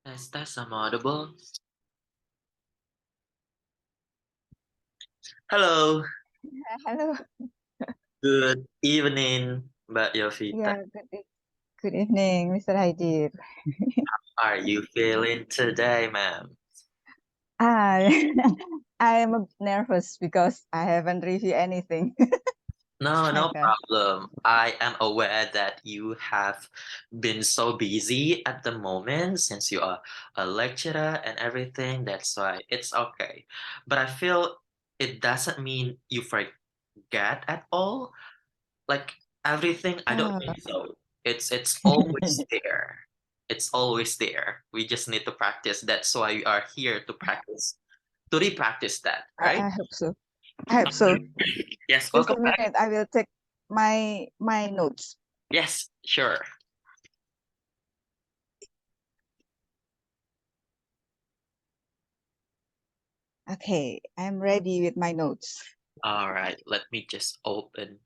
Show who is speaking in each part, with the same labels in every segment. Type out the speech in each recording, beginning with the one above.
Speaker 1: I'm audible. Hello,
Speaker 2: Hello.
Speaker 1: good evening, Mbak Yovita.
Speaker 2: Yeah, good evening, Mr. Haidir.
Speaker 1: How are you feeling today, ma'am?
Speaker 2: Ah, I am a bit nervous because I haven't reviewed anything.
Speaker 1: No,
Speaker 2: My
Speaker 1: no
Speaker 2: God.
Speaker 1: problem. I am aware that you have been so busy at the moment since you are a lecturer and everything. That's why it's okay. But I feel it doesn't mean you forget at all. Like everything, I don't
Speaker 2: Ah.
Speaker 1: think so. It's always there. It's always there. We just need to practice. That's why we are here to practice, to re-practice that, right?
Speaker 2: I hope so. I hope so.
Speaker 1: Yes,
Speaker 2: Just
Speaker 1: welcome
Speaker 2: a
Speaker 1: back.
Speaker 2: minute. I will take my notes.
Speaker 1: Yes, sure.
Speaker 2: Okay, I'm ready with my notes.
Speaker 1: All right, let me just open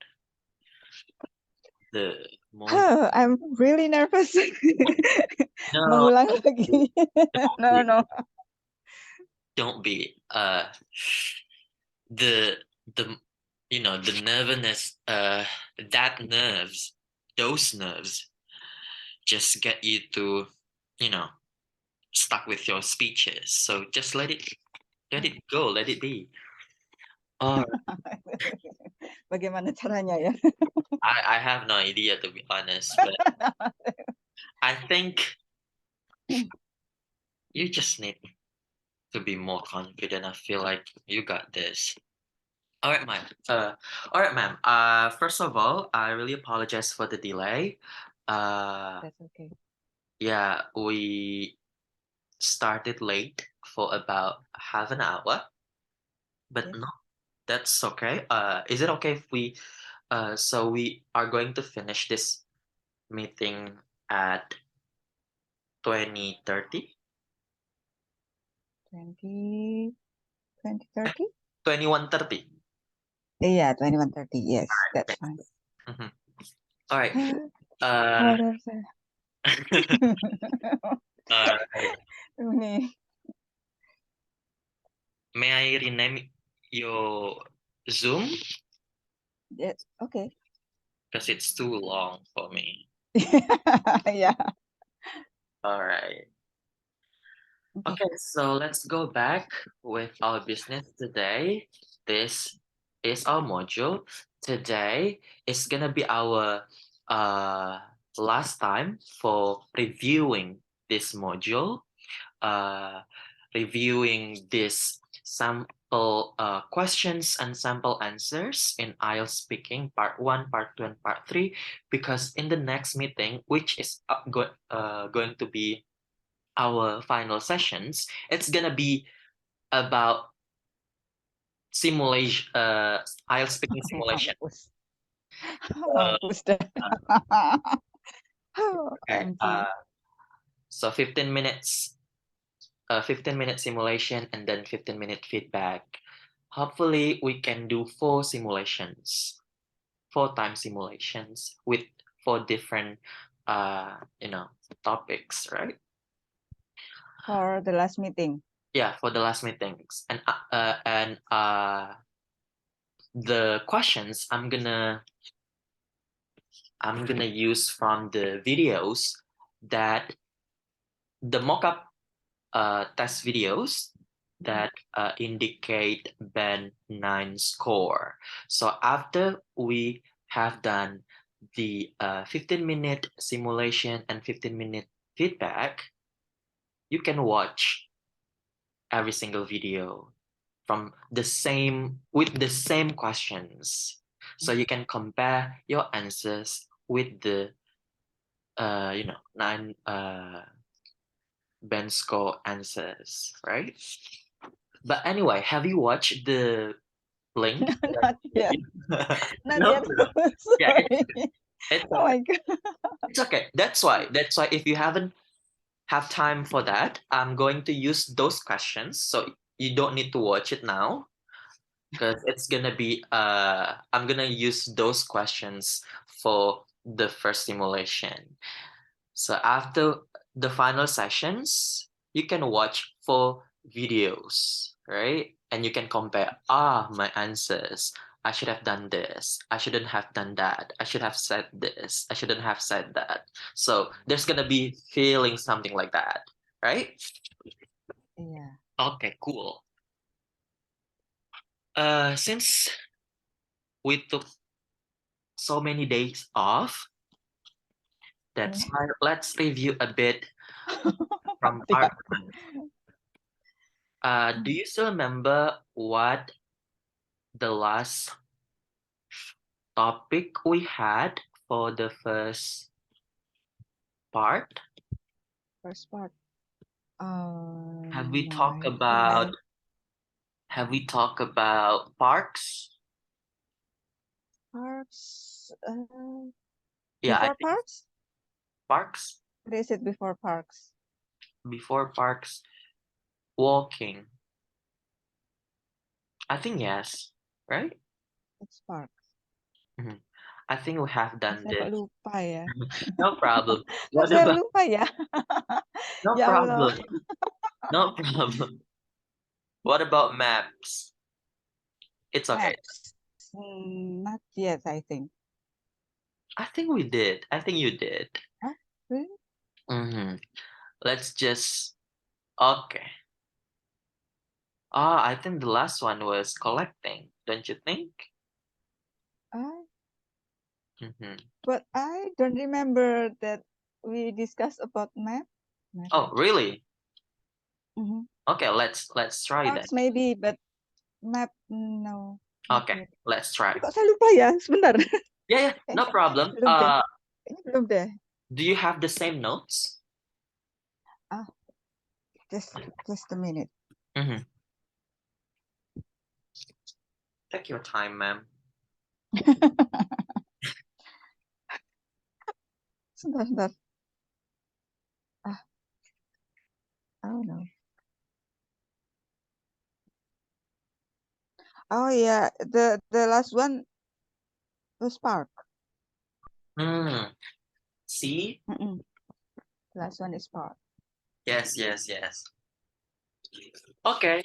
Speaker 1: the mod.
Speaker 2: I'm really nervous.
Speaker 1: No,
Speaker 2: Mengulang lagi.
Speaker 1: don't
Speaker 2: No,
Speaker 1: be,
Speaker 2: no.
Speaker 1: don't be. The the the nervousness, that nerves, those nerves just get you to, you know, stuck with your speeches. So just let it go, let it be. Or
Speaker 2: Bagaimana caranya ya?
Speaker 1: I have no idea to be honest, but I think you just need to be more confident. I feel like you got this. All right, ma'am. All right, ma'am. First of all, I really apologize for the delay. Uh,
Speaker 2: That's okay.
Speaker 1: yeah, we started late for about half an hour, but
Speaker 2: Yes.
Speaker 1: no, that's okay. Is it okay if so we are going to finish this meeting at 20:30?
Speaker 2: 2030?
Speaker 1: 21:30.
Speaker 2: Yeah, 21:30. Yes, that's
Speaker 1: Okay.
Speaker 2: fine.
Speaker 1: Mhm. All right. Uh,
Speaker 2: What else?
Speaker 1: all right.
Speaker 2: Ini.
Speaker 1: May I rename your Zoom?
Speaker 2: Yeah, okay.
Speaker 1: Because it's too long for me.
Speaker 2: Yeah.
Speaker 1: All right.
Speaker 2: Okay.
Speaker 1: Okay, so let's go back with our business today. This is our module. Today is gonna be our uh last time for reviewing this module, uh reviewing this sample questions and sample answers in IELTS speaking part 1, part 2, and part 3, because in the next meeting, which is going to be our final sessions, it's gonna be about simulation, IELTS speaking simulation.
Speaker 2: Mampus.
Speaker 1: Uh,
Speaker 2: Mampus dah.
Speaker 1: okay,
Speaker 2: OMG.
Speaker 1: so 15-minute simulation and then 15-minute feedback. Hopefully, we can do 4 simulations, 4 time simulations with 4 different, topics, right?
Speaker 2: For the last meeting.
Speaker 1: Yeah, for the last meetings, and the questions I'm gonna use from the videos that the mock-up test videos that indicate band 9 score. So after we have done the 15-minute simulation and 15-minute feedback, you can watch every single video from the same with the same questions. So you can compare your answers with the 9 band score answers, right? But anyway, have you watched the link that I
Speaker 2: Not
Speaker 1: gave
Speaker 2: yet.
Speaker 1: you?
Speaker 2: Not
Speaker 1: No,
Speaker 2: yet.
Speaker 1: no. Yeah,
Speaker 2: Sorry.
Speaker 1: it's
Speaker 2: Oh
Speaker 1: okay.
Speaker 2: my God.
Speaker 1: It's okay. That's why if you haven't have time for that, I'm going to use those questions. So you don't need to watch it now because it's gonna be I'm gonna use those questions for the first simulation. So after the final sessions, you can watch full videos, right? And you can compare, my answers. I should have done this. I shouldn't have done that. I should have said this. I shouldn't have said that. So there's gonna be feeling something like that, right?
Speaker 2: Yeah.
Speaker 1: Okay, cool. Since we took so many days off, that's
Speaker 2: Yeah.
Speaker 1: why let's review a bit from
Speaker 2: Yeah.
Speaker 1: part one. Do you still remember what the last topic we had for the first part?
Speaker 2: First part.
Speaker 1: Have we
Speaker 2: No,
Speaker 1: talked
Speaker 2: I think
Speaker 1: about have we talked about parks?
Speaker 2: parks.
Speaker 1: Yeah, I
Speaker 2: Before
Speaker 1: think
Speaker 2: parks?
Speaker 1: parks.
Speaker 2: What is it before parks?
Speaker 1: Before parks, walking. I think yes, right?
Speaker 2: It's parks.
Speaker 1: Mhm. I think we have done
Speaker 2: Saya kok
Speaker 1: this.
Speaker 2: lupa ya?
Speaker 1: No problem.
Speaker 2: Kok
Speaker 1: What
Speaker 2: saya
Speaker 1: about
Speaker 2: lupa ya?
Speaker 1: no
Speaker 2: Ya Allah.
Speaker 1: problem. No problem. What about maps? It's okay.
Speaker 2: Maps. Not yet, I think.
Speaker 1: I think we did. I think you did.
Speaker 2: Huh? Really?
Speaker 1: Hmm. Let's just okay. I think the last one was collecting, don't you think?
Speaker 2: Uh,
Speaker 1: Hmm.
Speaker 2: but I don't remember that we discussed about map. Map.
Speaker 1: Oh, really?
Speaker 2: Mhm.
Speaker 1: Okay, let's try that.
Speaker 2: Parks maybe, but map no, not
Speaker 1: Okay,
Speaker 2: yet.
Speaker 1: let's try.
Speaker 2: Kok saya lupa ya? Sebentar.
Speaker 1: Yeah, yeah, no
Speaker 2: Kayaknya
Speaker 1: problem.
Speaker 2: belum deh. Kayaknya belum deh.
Speaker 1: Do you have the same notes?
Speaker 2: Ah, just a minute.
Speaker 1: Mm-hmm. Take your time, ma'am.
Speaker 2: Sebentar. Ah, oh no. Oh yeah, the last one was park.
Speaker 1: Hmm. See?
Speaker 2: Last one is park.
Speaker 1: Yes, yes, yes. Okay.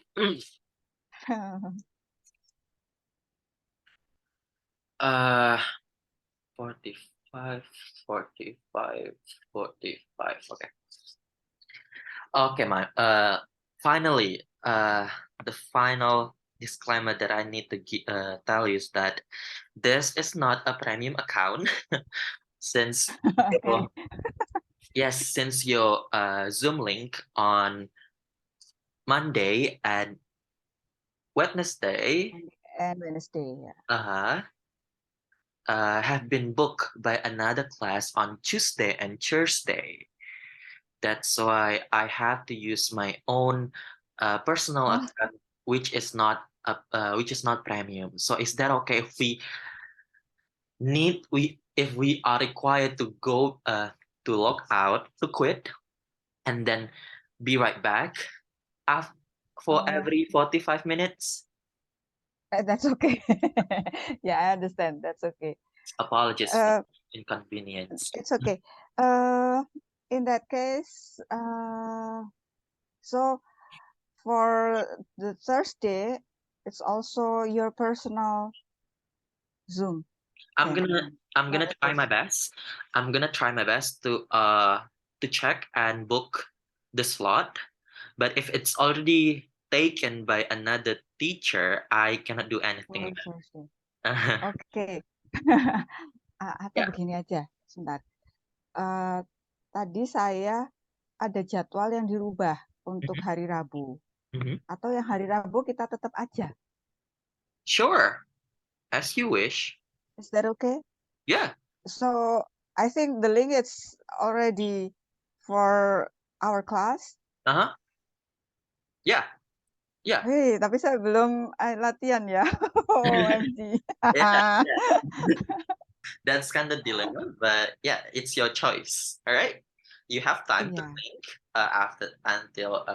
Speaker 1: Uh, 45, 45, 45. Okay. Okay, man. Finally, the final disclaimer that I need to tell you is that this is not a premium account since
Speaker 2: Okay.
Speaker 1: your, yes, since your Zoom link on Monday and Wednesday
Speaker 2: And Wednesday, yeah.
Speaker 1: uh, have been booked by another class on Tuesday and Thursday. That's why I have to use my own personal
Speaker 2: Oh,
Speaker 1: account, which is not premium. So is that okay if we are required to go to log out to quit and then be right back af for
Speaker 2: uh,
Speaker 1: every 45 minutes?
Speaker 2: that's okay. Yeah, I understand. That's okay.
Speaker 1: Apologies for
Speaker 2: Uh,
Speaker 1: inconvenience.
Speaker 2: it's okay. Uh, in that case, so for the Thursday, it's also your personal Zoom
Speaker 1: I'm
Speaker 2: then.
Speaker 1: gonna I'm
Speaker 2: How
Speaker 1: gonna
Speaker 2: it
Speaker 1: try my
Speaker 2: is.
Speaker 1: best. I'm gonna try my best to check and book the slot. But if it's already taken by another teacher, I cannot do anything.
Speaker 2: For Thursday.
Speaker 1: Uh,
Speaker 2: Oke. Atau
Speaker 1: yeah.
Speaker 2: begini aja, sebentar. Eh, tadi saya ada jadwal yang dirubah untuk
Speaker 1: Mhm,
Speaker 2: hari Rabu.
Speaker 1: mhm.
Speaker 2: Atau yang hari Rabu kita tetap aja.
Speaker 1: Sure, as you wish.
Speaker 2: Is that okay?
Speaker 1: Yeah.
Speaker 2: So, I think the link is already for our class.
Speaker 1: Uh-huh. Yeah. Yeah.
Speaker 2: Hei, tapi saya belum latihan ya. OMG.
Speaker 1: Yeah. Yeah. That's kind of dilemma, but yeah, it's your choice. All right. You have time to
Speaker 2: Iya.
Speaker 1: think after until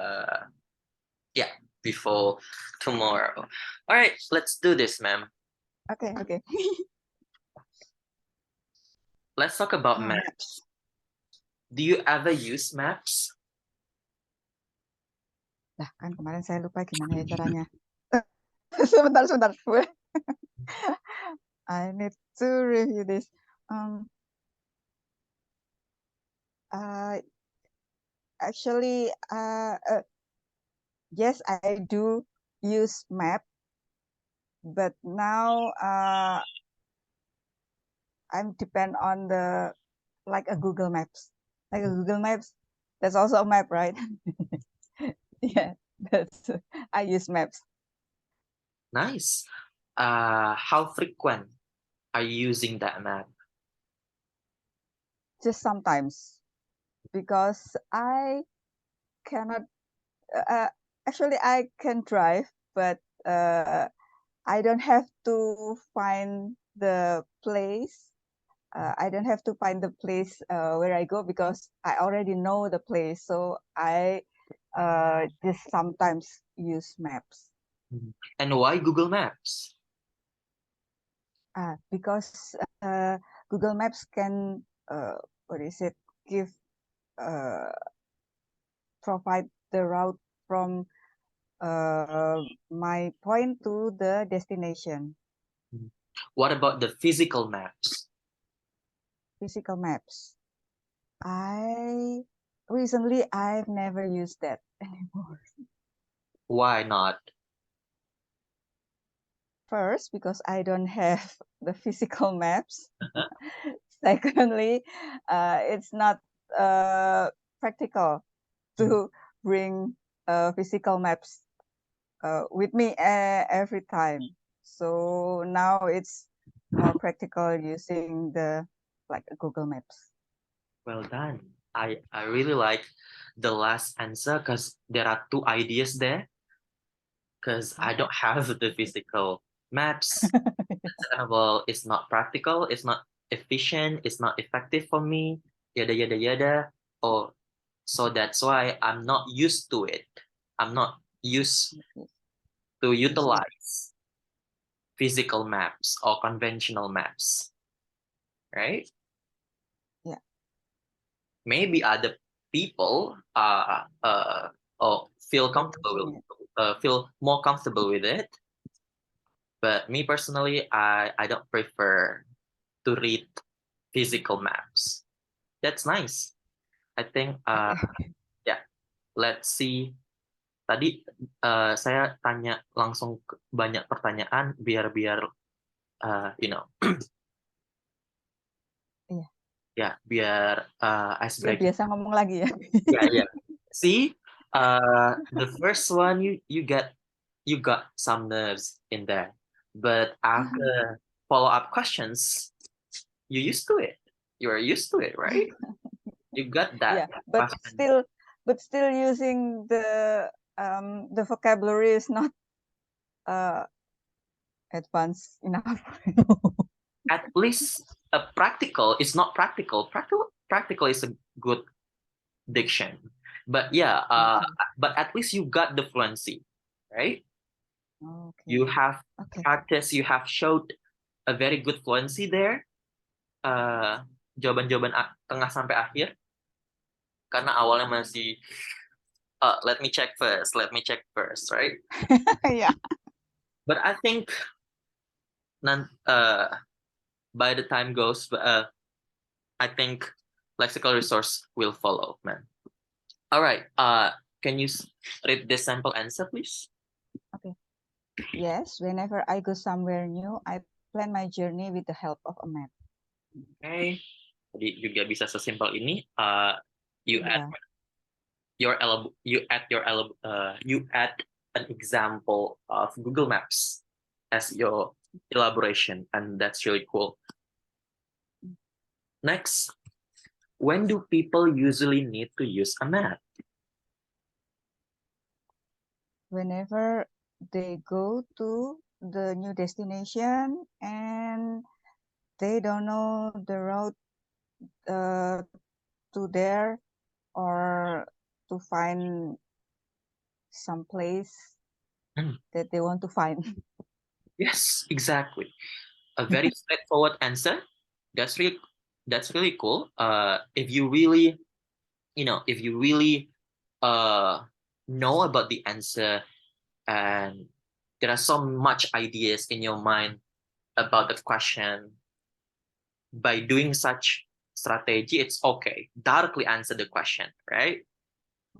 Speaker 1: yeah, before tomorrow. All right, let's do this, ma'am.
Speaker 2: Oke, oke.
Speaker 1: Let's talk about
Speaker 2: Ah,
Speaker 1: maps.
Speaker 2: maps.
Speaker 1: Do you ever use maps?
Speaker 2: Nah, kan kemarin saya lupa gimana ya caranya. Sebentar, sebentar. I need to review this. Actually, yes, I do use map, but now I'm depend on the like a Google Maps. Like a Google Maps, that's also a map, right? Yeah, that's I use maps.
Speaker 1: Nice. How frequent are you using that map?
Speaker 2: Just sometimes because I cannot. Actually, I can drive, but I don't have to find the place. I don't have to find the place where I go because I already know the place. So I just sometimes use maps.
Speaker 1: And why Google Maps?
Speaker 2: Because Google Maps can what is it? Give provide the route from my point to the destination.
Speaker 1: What about the physical maps?
Speaker 2: Physical maps. I recently I've never used that anymore.
Speaker 1: Why not?
Speaker 2: First, because I don't have the physical maps. Secondly, it's not practical to bring physical maps with me every time. So now it's more practical using the like Google Maps.
Speaker 1: Well done. I really like the last answer because there are two ideas there. Because I don't have the physical maps. Well, it's not practical, it's not efficient, it's not effective for me, yada yada yada. Oh, so that's why I'm not used to it. I'm not used to utilize physical maps or conventional maps, right?
Speaker 2: Yeah.
Speaker 1: Maybe other people or feel comfortable with, feel more comfortable with it. But me personally, I don't prefer to read physical maps. That's nice. I think
Speaker 2: Okay.
Speaker 1: yeah, let's see. Tadi saya tanya langsung banyak pertanyaan biar biar you know
Speaker 2: Iya.
Speaker 1: ya biar
Speaker 2: Biar
Speaker 1: icebreaking.
Speaker 2: biasa ngomong lagi ya.
Speaker 1: Yeah, yeah. See, the first one you got some nerves in there, but after follow-up questions, you used to it. You are used to it, right? You got that
Speaker 2: Yeah, but
Speaker 1: question.
Speaker 2: still using the vocabulary is not advanced enough.
Speaker 1: At least practical is not practical. Practical is a good diction, but yeah,
Speaker 2: Okay.
Speaker 1: but at least you got the fluency, right? You
Speaker 2: Okay.
Speaker 1: have
Speaker 2: Okay.
Speaker 1: practice. You have showed a very good fluency there. Uh, jawaban-jawaban tengah sampai akhir karena awalnya masih let me check first. Let me check first, right?
Speaker 2: Yeah.
Speaker 1: But I think by the time goes, I think lexical resource will follow, man. All right. Can you read this sample answer, please?
Speaker 2: Okay. Yes, whenever I go somewhere new, I plan my journey with the help of a map.
Speaker 1: Okay. Jadi juga bisa sesimpel ini. You add
Speaker 2: Yeah.
Speaker 1: you add an example of Google Maps as your elaboration, and that's really cool. Next, when do people usually need to use a map?
Speaker 2: Whenever they go to the new destination and they don't know the route to there or to find some place that they want to find.
Speaker 1: Yes, exactly. A very straightforward answer. That's really cool. If you really, if you really uh know about the answer and there are so much ideas in your mind about the question, by doing such strategy, it's okay. Directly answer the question, right?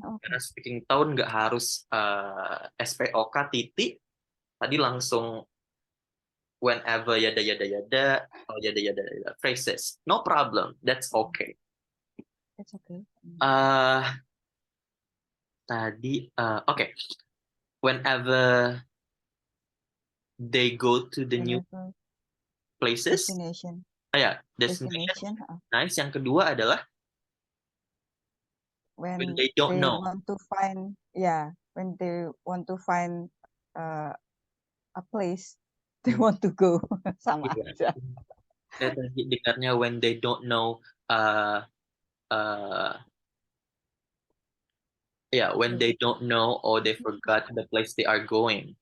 Speaker 2: Okay.
Speaker 1: Karena speaking tone nggak harus SPOK titik, tadi langsung whenever yada yada yada, or yada yada yada phrases. No problem, that's okay.
Speaker 2: It's okay.
Speaker 1: Uh, Tadi, okay. Whenever they go to the new
Speaker 2: Whenever
Speaker 1: places,
Speaker 2: destination.
Speaker 1: ya, destination.
Speaker 2: Destination.
Speaker 1: Nice. Yang kedua adalah when
Speaker 2: When
Speaker 1: they don't
Speaker 2: they
Speaker 1: know.
Speaker 2: want to find, when they want to find uh, a place they want to go. Sama
Speaker 1: Iya.
Speaker 2: aja.
Speaker 1: Saya tadi dengarnya when they don't know, uh, uh, when they don't know or they forgot the place they are going.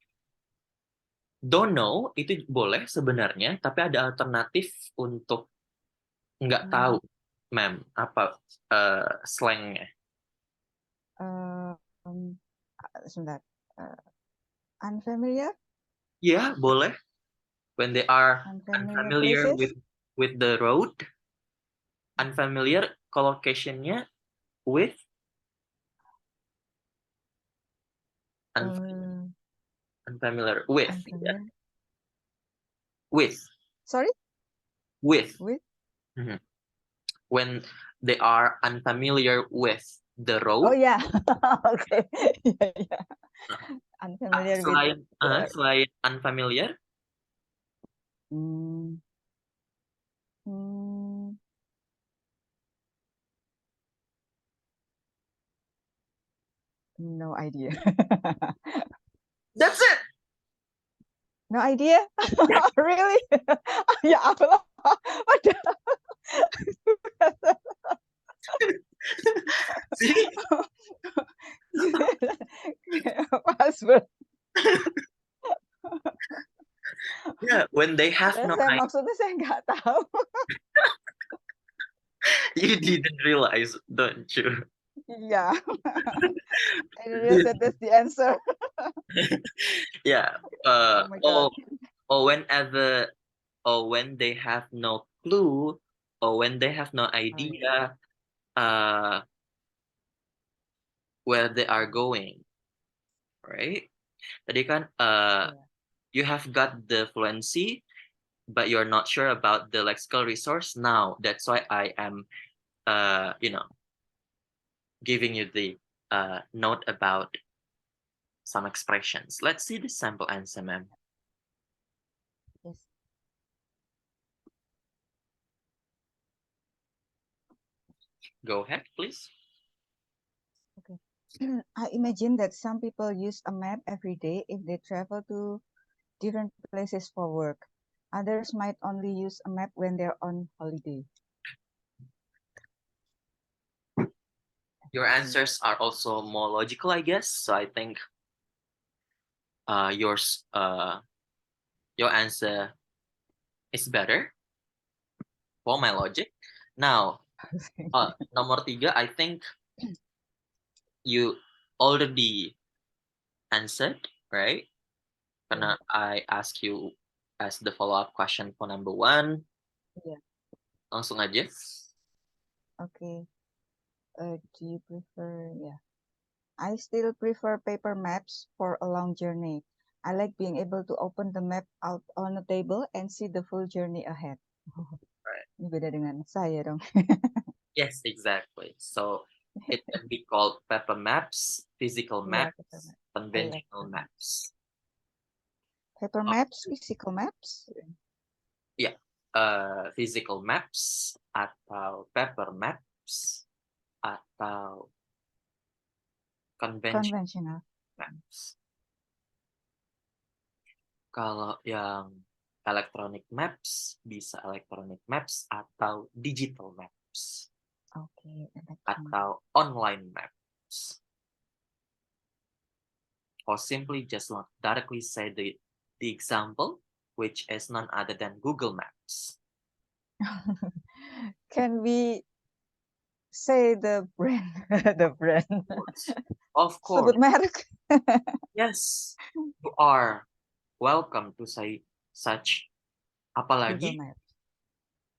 Speaker 1: Don't know itu boleh sebenarnya, tapi ada alternatif untuk nggak tahu, ma'am, apa slangnya?
Speaker 2: Sebentar. Unfamiliar?
Speaker 1: Ya, boleh. When they are
Speaker 2: Unfamiliar
Speaker 1: unfamiliar
Speaker 2: places?
Speaker 1: with the road, unfamiliar collocationnya with unfamiliar with, ya.
Speaker 2: Unfamiliar.
Speaker 1: With
Speaker 2: Sorry?
Speaker 1: with.
Speaker 2: With?
Speaker 1: Mhm. When they are unfamiliar with the
Speaker 2: Oh
Speaker 1: road.
Speaker 2: yeah. Okay. Yeah. Unfamiliar with
Speaker 1: Selain
Speaker 2: the
Speaker 1: selain unfamiliar,
Speaker 2: mm, mm, no idea.
Speaker 1: that's it.
Speaker 2: No idea? Really? Ya Allah. Padahal
Speaker 1: See?
Speaker 2: password.
Speaker 1: Yeah, when they have
Speaker 2: Padahal
Speaker 1: no
Speaker 2: saya
Speaker 1: idea,
Speaker 2: maksudnya saya nggak tahu.
Speaker 1: you didn't realize, don't you?
Speaker 2: Iya. I didn't said that's the answer.
Speaker 1: Yeah.
Speaker 2: Oh my God.
Speaker 1: Or whenever, or when they have no clue, or when they have no
Speaker 2: Oh yeah.
Speaker 1: idea uh where they are going, right? Tadi kan
Speaker 2: Yeah.
Speaker 1: you have got the fluency, but you're not sure about the lexical resource. Now that's why I am giving you the note about some expressions. Let's see the sample answer, ma'am.
Speaker 2: Yes.
Speaker 1: Go ahead, please.
Speaker 2: Okay. I imagine that some people use a map every day if they travel to different places for work. Others might only use a map when they're on holiday.
Speaker 1: Your answers are also more logical, I guess. So I think yours your answer is better for my logic. Now, nomor 3, I think you already answered, right? Karena I ask you as the follow-up question for number 1.
Speaker 2: Yeah.
Speaker 1: Langsung aja.
Speaker 2: Okay. Do you prefer? Yeah. I still prefer paper maps for a long journey. I like being able to open the map out on a table and see the full journey ahead.
Speaker 1: Right.
Speaker 2: Ini beda dengan saya dong.
Speaker 1: Yes, exactly. So it can be called paper maps, physical
Speaker 2: Yeah,
Speaker 1: maps,
Speaker 2: paper map. Oh, yeah,
Speaker 1: conventional
Speaker 2: paper map.
Speaker 1: maps.
Speaker 2: Paper maps, physical maps.
Speaker 1: Ya, physical maps atau paper maps atau conventional
Speaker 2: Conventional.
Speaker 1: maps. Kalau yang electronic maps bisa electronic maps atau digital maps
Speaker 2: Okay, electronic.
Speaker 1: atau online maps. Or simply just not directly say the example, which is none other than Google Maps.
Speaker 2: Can we say the brand? The brand.
Speaker 1: Of
Speaker 2: Sebut
Speaker 1: course.
Speaker 2: merek.
Speaker 1: Yes, you are welcome to say such.
Speaker 2: Google
Speaker 1: Apalagi,
Speaker 2: Maps.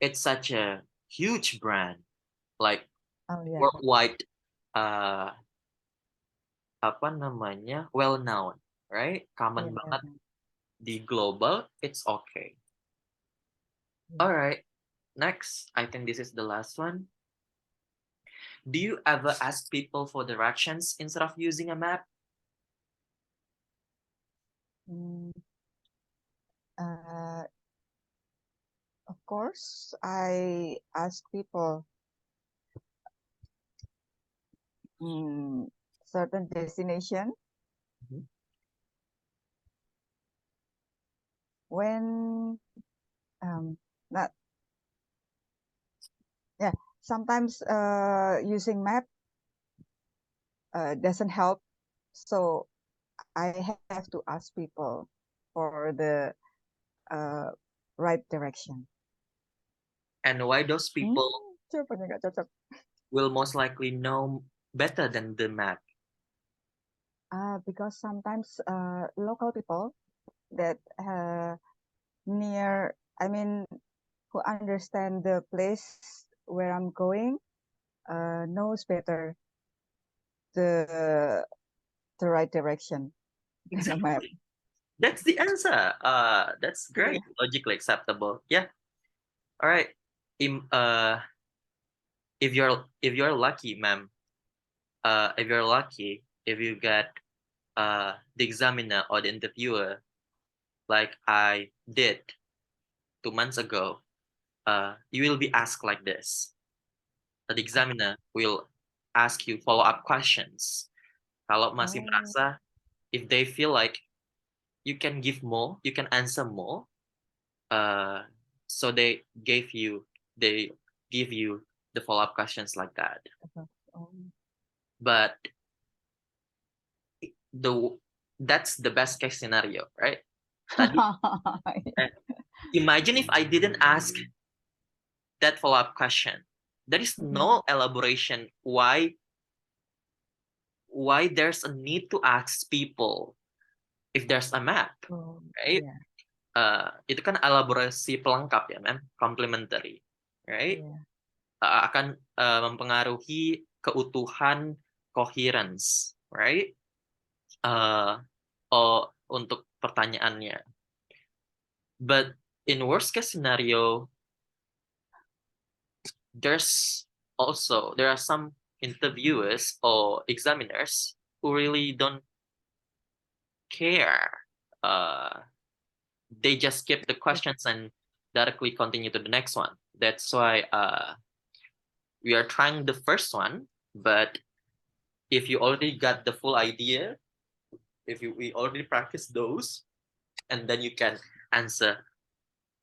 Speaker 1: it's such a huge brand, like
Speaker 2: Oh yeah.
Speaker 1: worldwide, uh, apa namanya, well known, right?
Speaker 2: Yeah,
Speaker 1: Common
Speaker 2: well
Speaker 1: banget
Speaker 2: known.
Speaker 1: di global, it's okay.
Speaker 2: Yeah.
Speaker 1: All right, next, I think this is the last one. Do you ever ask people for directions instead of using a map?
Speaker 2: Mm, uh, of course, I ask people certain destination
Speaker 1: Mhm.
Speaker 2: when not yeah, sometimes using map doesn't help, so I have to ask people for the uh, right direction.
Speaker 1: And why those
Speaker 2: Hmm,
Speaker 1: people
Speaker 2: jawabannya nggak cocok.
Speaker 1: will most likely know better than the map?
Speaker 2: Because sometimes local people that near, I mean, who understand the place where I'm going knows better the the right direction than a map.
Speaker 1: Exactly. That's the answer. That's
Speaker 2: Gitu
Speaker 1: great.
Speaker 2: ya.
Speaker 1: Logically acceptable. Yeah. All right. Im, if you're lucky, ma'am, if you're lucky, if you get the examiner or the interviewer, like I did 2 months ago, you will be asked like this. The examiner will ask you follow-up questions. Kalau masih
Speaker 2: Oh,
Speaker 1: merasa, if they feel like you can give more, you can answer more, uh, so they give you the follow-up questions like that.
Speaker 2: apa? Oh.
Speaker 1: But the that's the best case scenario, right? Tadi, eh, imagine if I didn't ask that follow-up question. There is
Speaker 2: Mm-mm.
Speaker 1: no elaboration why there's a need to ask people if there's a map,
Speaker 2: Oh,
Speaker 1: right?
Speaker 2: yeah,
Speaker 1: Itu kan elaborasi pelengkap ya, mem, complementary, right?
Speaker 2: yeah.
Speaker 1: Akan mempengaruhi keutuhan coherence, right? Uh, untuk pertanyaannya. But in worst case scenario, there are some interviewers or examiners who really don't care. Uh, they just skip the
Speaker 2: Yes.
Speaker 1: questions and directly continue to the next one. That's why we are trying the first one, but if you already got the full idea, if you we already practice those, and then you can answer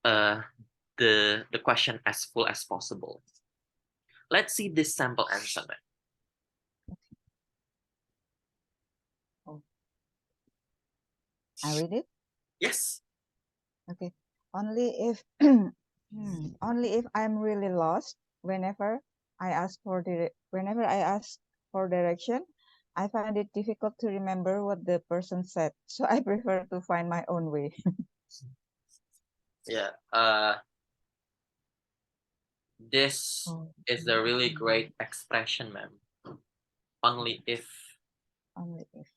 Speaker 1: uh, the question as full as possible. Let's see this sample answer.
Speaker 2: Oh, I read it.
Speaker 1: Yes.
Speaker 2: Okay. Only if only if I'm really lost whenever I ask for direction, I find it difficult to remember what the person said. So I prefer to find my own way.
Speaker 1: Yeah. This
Speaker 2: Oh,
Speaker 1: is a really great expression, ma'am. Only if
Speaker 2: only if.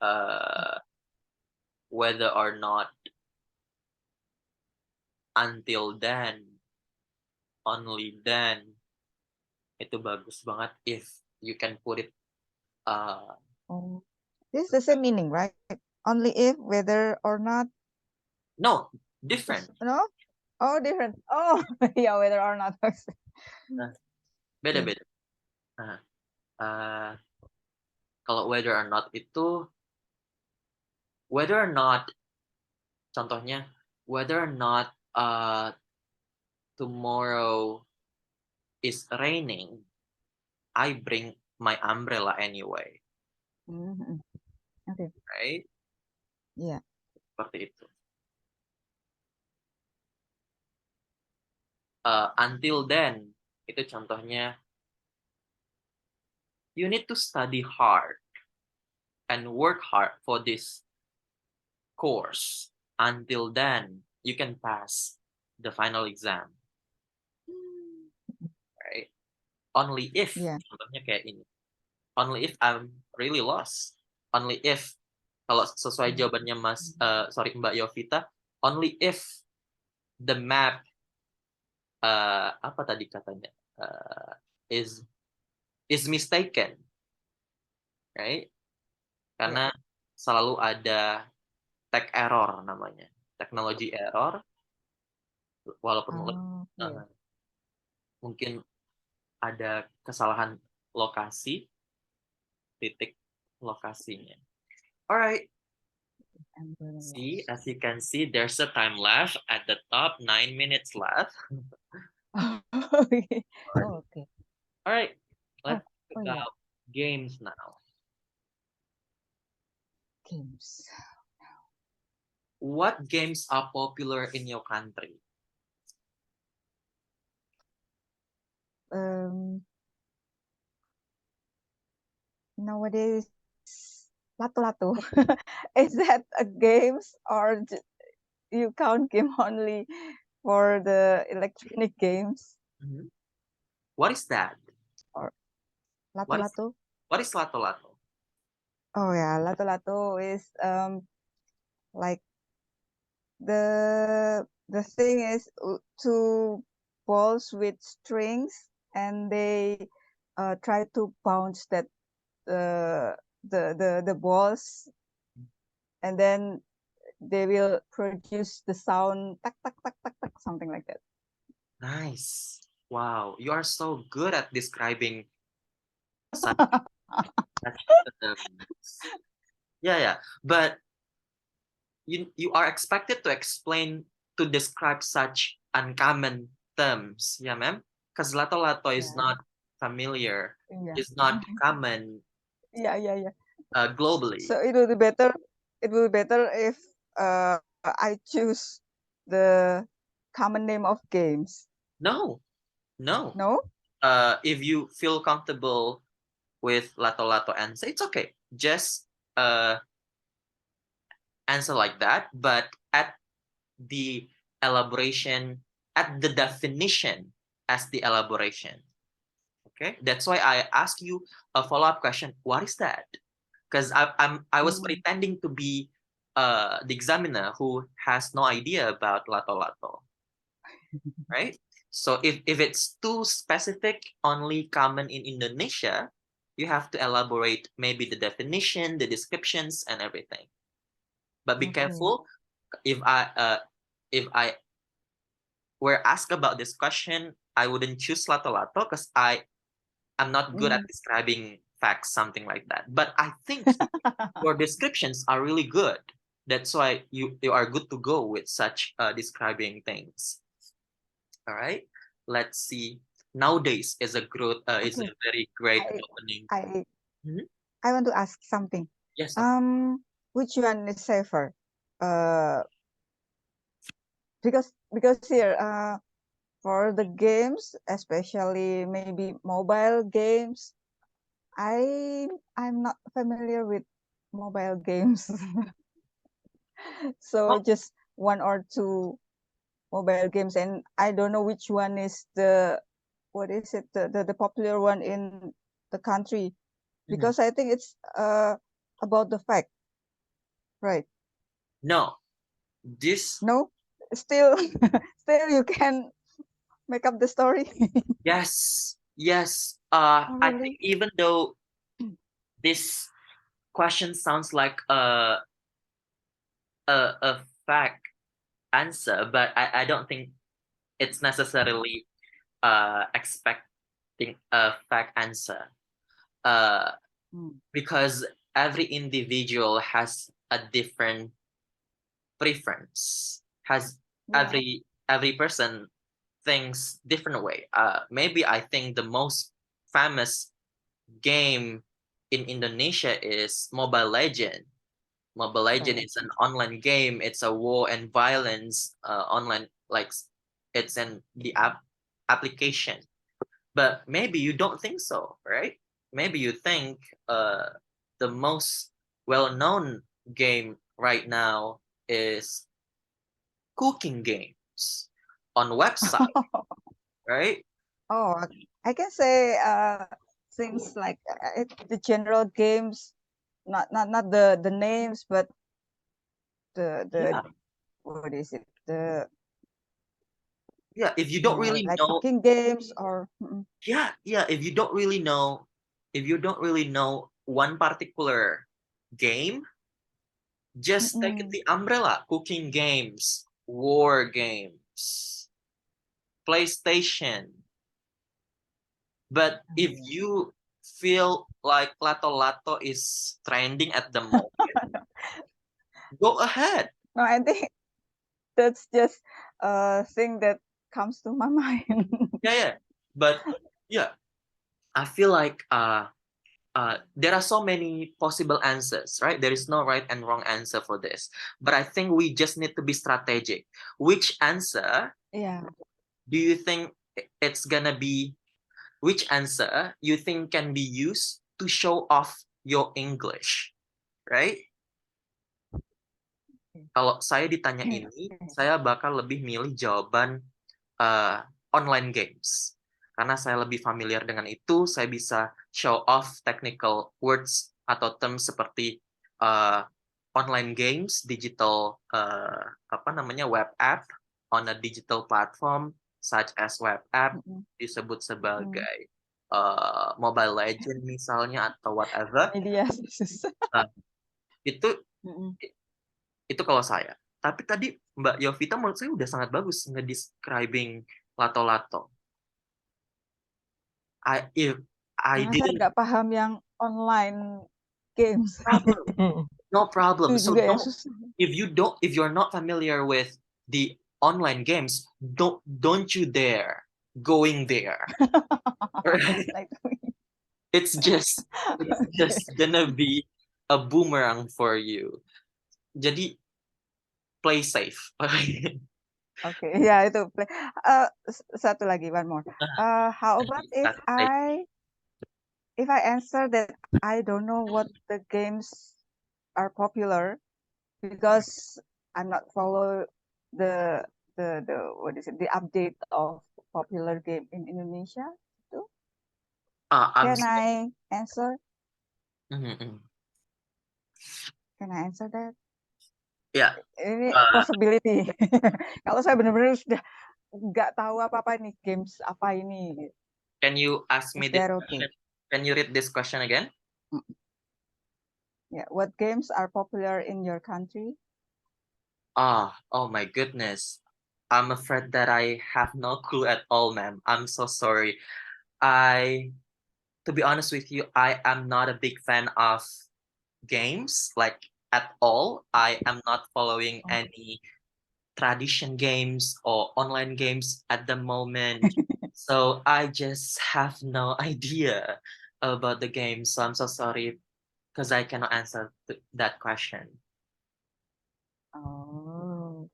Speaker 1: uh, whether or not, until then, only then, itu bagus banget if you can put it uh
Speaker 2: Oh, this is the same meaning, right? Only if, whether or not.
Speaker 1: no, different.
Speaker 2: No? Oh, different. Oh, yeah, whether or not.
Speaker 1: Nah,
Speaker 2: If.
Speaker 1: beda-beda. Nah, uh, kalau whether or not itu, whether or not, contohnya, whether or not tomorrow is raining, I bring my umbrella anyway,
Speaker 2: Mhm. Okay.
Speaker 1: right?
Speaker 2: Yeah.
Speaker 1: Seperti itu. Until then, itu contohnya you need to study hard and work hard for this course. Until then, you can pass the final exam, right? Only if,
Speaker 2: Yeah.
Speaker 1: contohnya kayak ini. Only if I'm really lost. Only if, kalau sesuai
Speaker 2: Yeah.
Speaker 1: jawabannya Mas, sorry Mbak Yovita, only if the map, apa tadi katanya, uh, is is mistaken, right?
Speaker 2: Yeah.
Speaker 1: Karena selalu ada tech error namanya, technology error, walaupun
Speaker 2: Oh, yeah.
Speaker 1: uh, mungkin ada kesalahan lokasi, titik lokasinya. Alright,
Speaker 2: I'm very
Speaker 1: see,
Speaker 2: lost.
Speaker 1: as you can see, there's a time left at the top, 9 minutes left.
Speaker 2: Okay. Oh, okay.
Speaker 1: Alright,
Speaker 2: Oh,
Speaker 1: let's talk
Speaker 2: oh yeah.
Speaker 1: about games now.
Speaker 2: Games.
Speaker 1: What games are popular in your country?
Speaker 2: Um, Nowadays, lato-lato. Is that a games or you count game only for the electronic games
Speaker 1: Mhm. What is that?
Speaker 2: or
Speaker 1: What is
Speaker 2: lato-lato?
Speaker 1: what is lato lato?
Speaker 2: Oh yeah, lato-lato is like the thing is two balls with strings and they try to bounce that the balls and then they will produce the sound tak tak tak tak tak something like that.
Speaker 1: Nice. Wow, you are so good at describing such, such terms. Yeah, yeah. But you are expected to explain to describe such uncommon terms, yeah, ma'am? Because lato lato is
Speaker 2: Yeah,
Speaker 1: not familiar,
Speaker 2: yeah,
Speaker 1: is not common
Speaker 2: yeah, yeah, yeah.
Speaker 1: globally.
Speaker 2: So it will be better if I choose the common name of games.
Speaker 1: No, no.
Speaker 2: No?
Speaker 1: If you feel comfortable with lato lato answer, it's okay. Just uh answer like that, but at the elaboration, at the definition as the elaboration. Okay, that's why I ask you a follow-up question. What is that? Because I was
Speaker 2: Mm,
Speaker 1: pretending to be the examiner who has no idea about lato lato, right? So if it's too specific, only common in Indonesia, you have to elaborate maybe the definition, the descriptions, and everything. But be
Speaker 2: okay.
Speaker 1: careful if I were asked about this question, I wouldn't choose lato lato because I'm not good at
Speaker 2: Mm.
Speaker 1: describing facts, something like that. But I think your descriptions are really good. That's why you are good to go with such describing things. All right. Let's see. Nowadays is a
Speaker 2: Okay.
Speaker 1: very great
Speaker 2: I
Speaker 1: opening.
Speaker 2: I
Speaker 1: Mhm.
Speaker 2: I want to ask something.
Speaker 1: Yes, of
Speaker 2: Which one is safer? Uh, because here for the games, especially maybe mobile games, I'm not familiar with mobile games. So
Speaker 1: oh,
Speaker 2: just one or two mobile games, and I don't know which one is the what is it the popular one in the country
Speaker 1: mhm.
Speaker 2: because I think it's about the fact, right?
Speaker 1: No. This
Speaker 2: No, still still you can make up the story.
Speaker 1: yes.
Speaker 2: Oh,
Speaker 1: I think
Speaker 2: really?
Speaker 1: even though this question sounds like a fact answer, but I don't think it's necessarily expecting a fact answer. Uh,
Speaker 2: Mm,
Speaker 1: because every individual has a different preference. Has
Speaker 2: yeah,
Speaker 1: every person thinks different way. Maybe I think the most famous game in Indonesia is Mobile Legend. Mobile
Speaker 2: Mobile
Speaker 1: Legend is an
Speaker 2: Legends.
Speaker 1: online game. It's a war and violence online, like it's an the application. But maybe you don't think so, right? maybe you think the most well-known game right now is cooking games on website, right?
Speaker 2: Oh, I can say things like the general games, not the names, but the
Speaker 1: Yeah,
Speaker 2: what is it? The
Speaker 1: yeah. If you don't really
Speaker 2: like
Speaker 1: know,
Speaker 2: cooking games or
Speaker 1: yeah. If you don't really know one particular game, just take it
Speaker 2: mm-mm.
Speaker 1: the umbrella: cooking games, war games, PlayStation. But
Speaker 2: Oh,
Speaker 1: if
Speaker 2: yeah.
Speaker 1: you feel like Lato Lato is trending at the moment, go ahead.
Speaker 2: No, I think that's just a thing that comes to my mind.
Speaker 1: Yeah, yeah. But yeah, I feel like there are so many possible answers, right? There is no right and wrong answer for this. But I think we just need to be strategic. Which answer
Speaker 2: Yeah.
Speaker 1: do you think it's gonna be? Which answer you think can be used to show off your English, right? Kalau saya ditanya ini, saya bakal lebih milih jawaban uh, online games. Karena saya lebih familiar dengan itu, saya bisa show off technical words atau terms seperti uh, online games, digital apa namanya web app on a digital platform such as web app
Speaker 2: Mm-mm.
Speaker 1: disebut
Speaker 2: Mm.
Speaker 1: sebagai Mobile Legend misalnya atau whatever.
Speaker 2: Media susah.
Speaker 1: Nah, itu
Speaker 2: Mm-mm.
Speaker 1: itu kalau saya. Tapi tadi Mbak Yovita menurut saya udah sangat bagus nge-describing lato-lato. If I
Speaker 2: Karena saya
Speaker 1: didn't
Speaker 2: nggak paham yang online games.
Speaker 1: problem, no problem.
Speaker 2: Itu
Speaker 1: So
Speaker 2: juga yang
Speaker 1: don't
Speaker 2: susah.
Speaker 1: if you're not familiar with the online games, don't you dare going there. Right?
Speaker 2: Like,
Speaker 1: It's just it's
Speaker 2: okay.
Speaker 1: just gonna be a boomerang for you. Jadi play safe.
Speaker 2: Oke, ya itu. Satu lagi, one more. How about if I answer that I don't know what the games are popular because I'm not follow the the what is it, the update of popular game in Indonesia too?
Speaker 1: I'm
Speaker 2: Can
Speaker 1: so,
Speaker 2: I answer?
Speaker 1: Mhm, mhm.
Speaker 2: Can I answer that?
Speaker 1: Yeah.
Speaker 2: Ini
Speaker 1: Uh,
Speaker 2: possibility. Kalau saya benar-benar sudah nggak tahu apa-apa nih games apa ini.
Speaker 1: can you ask me
Speaker 2: Is
Speaker 1: this
Speaker 2: that
Speaker 1: question?
Speaker 2: okay?
Speaker 1: Can you read this question again?
Speaker 2: Mm. Yeah. What games are popular in your country?
Speaker 1: Oh my goodness. I'm afraid that I have no clue at all, ma'am. I'm so sorry. I, to be honest with you, I am not a big fan of games, like at all. I am not following
Speaker 2: Oh.
Speaker 1: any tradition games or online games at the moment. So I just have no idea about the game. So I'm so sorry because I cannot answer that question.
Speaker 2: Oh.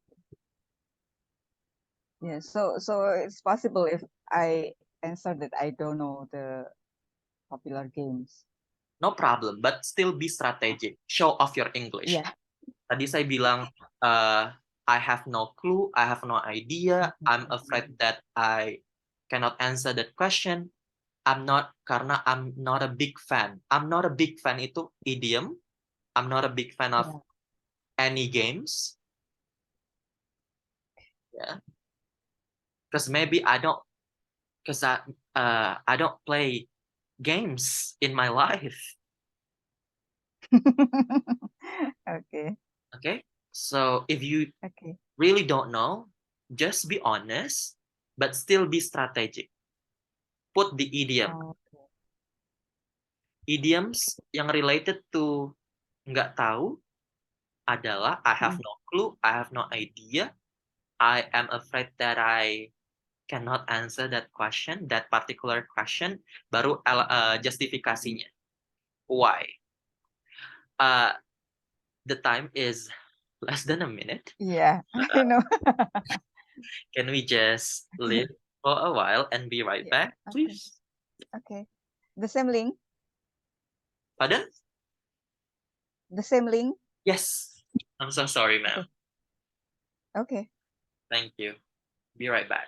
Speaker 2: Yeah. So it's possible if I answer that I don't know the popular games.
Speaker 1: No problem, but still be strategic. Show off your English.
Speaker 2: Yeah.
Speaker 1: Tadi saya bilang, I have no clue, I have no idea, I'm afraid that I cannot answer that question. Karena I'm not a big fan. I'm not a big fan itu idiom. I'm not a big fan of
Speaker 2: Yeah.
Speaker 1: any games. Yeah, because maybe because I don't play games in my life.
Speaker 2: Okay.
Speaker 1: Okay, so if you
Speaker 2: Okay.
Speaker 1: really don't know, just be honest, but still be strategic. Put the idiom.
Speaker 2: Okay.
Speaker 1: Idioms yang related to nggak tahu adalah I have
Speaker 2: Mm.
Speaker 1: no clue, I have no idea, I am afraid that I cannot answer that question, that particular question, baru justifikasinya. Why? Uh, the time is less than a minute.
Speaker 2: Yeah. I know.
Speaker 1: Can we just leave for a while and be right
Speaker 2: Yeah.
Speaker 1: back,
Speaker 2: Okay.
Speaker 1: please?
Speaker 2: Okay. The same link.
Speaker 1: Pardon?
Speaker 2: The same link?
Speaker 1: Yes. I'm so sorry, ma'am.
Speaker 2: Okay.
Speaker 1: Thank you. Be right back.